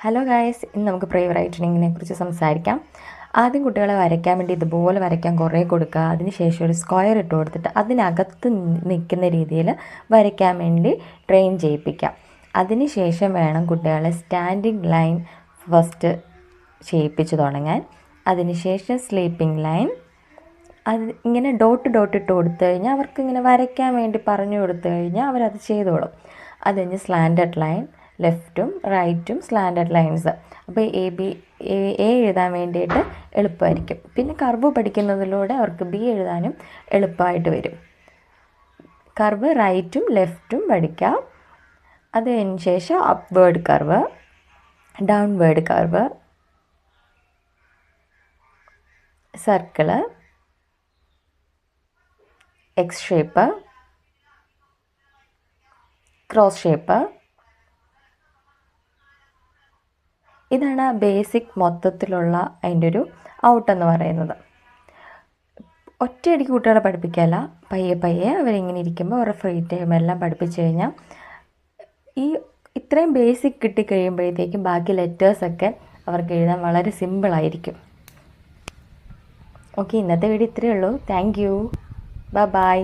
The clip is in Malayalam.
ഹലോ ഗായ്സ്, ഇന്ന് നമുക്ക് പ്രൈവർ റൈറ്റനിങ്ങിനെ കുറിച്ച് സംസാരിക്കാം. ആദ്യം കുട്ടികളെ വരയ്ക്കാൻ വേണ്ടി ഇതുപോലെ വരയ്ക്കാൻ കുറേ കൊടുക്കുക. അതിനുശേഷം ഒരു സ്ക്വയർ ഇട്ട് കൊടുത്തിട്ട് അതിനകത്ത് നിൽക്കുന്ന രീതിയിൽ വരയ്ക്കാൻ വേണ്ടി ട്രെയിൻ ചെയ്യിപ്പിക്കാം. അതിനുശേഷം വേണം കുട്ടികളെ സ്റ്റാൻഡിങ് ലൈൻ ഫസ്റ്റ് ചെയ്യിപ്പിച്ച് തുടങ്ങാൻ. അതിനുശേഷം സ്ലീപ്പിംഗ് ലൈൻ, അത് ഇങ്ങനെ ഡോട്ട് ഇട്ട് കൊടുത്തു കഴിഞ്ഞാൽ അവർക്കിങ്ങനെ വരയ്ക്കാൻ വേണ്ടി പറഞ്ഞു കൊടുത്തു കഴിഞ്ഞാൽ അവരത് ചെയ്തോളും. അത് കഴിഞ്ഞ് സ്ലാൻഡഡ് ലൈൻ, ലെഫ്റ്റും റൈറ്റും സ്ലാൻഡഡ് ലൈൻസ്. അപ്പോൾ എ എഴുതാൻ വേണ്ടിയിട്ട് എളുപ്പമായിരിക്കും. പിന്നെ കർവ് പഠിക്കുന്നതിലൂടെ അവർക്ക് ബി എഴുതാനും എളുപ്പമായിട്ട് വരും. കർവ് റൈറ്റും ലെഫ്റ്റും പഠിക്കാം. അത് കഴിഞ്ഞ ശേഷം upward curve, downward curve, circle, X shape, cross shape. ഇതാണ് ബേസിക് മൊത്തത്തിലുള്ള അതിൻ്റെ ഒരു ഔട്ടെന്ന് പറയുന്നത്. ഒറ്റയടിക്ക് കുട്ടികളെ പഠിപ്പിക്കുകയല്ല, പയ്യെ അവരിങ്ങനെ ഇരിക്കുമ്പോൾ അവരുടെ ഫ്രീ ടൈം എല്ലാം പഠിപ്പിച്ച് കഴിഞ്ഞാൽ ഇത്രയും ബേസിക് കിട്ടിക്കഴിയുമ്പോഴത്തേക്കും ബാക്കി ലെറ്റേഴ്സൊക്കെ അവർക്ക് എഴുതാൻ വളരെ സിമ്പിളായിരിക്കും. ഓക്കെ, ഇന്നത്തെ വീഡിയോ ഇത്രയേ ഉള്ളൂ. Thank you. ബൈ.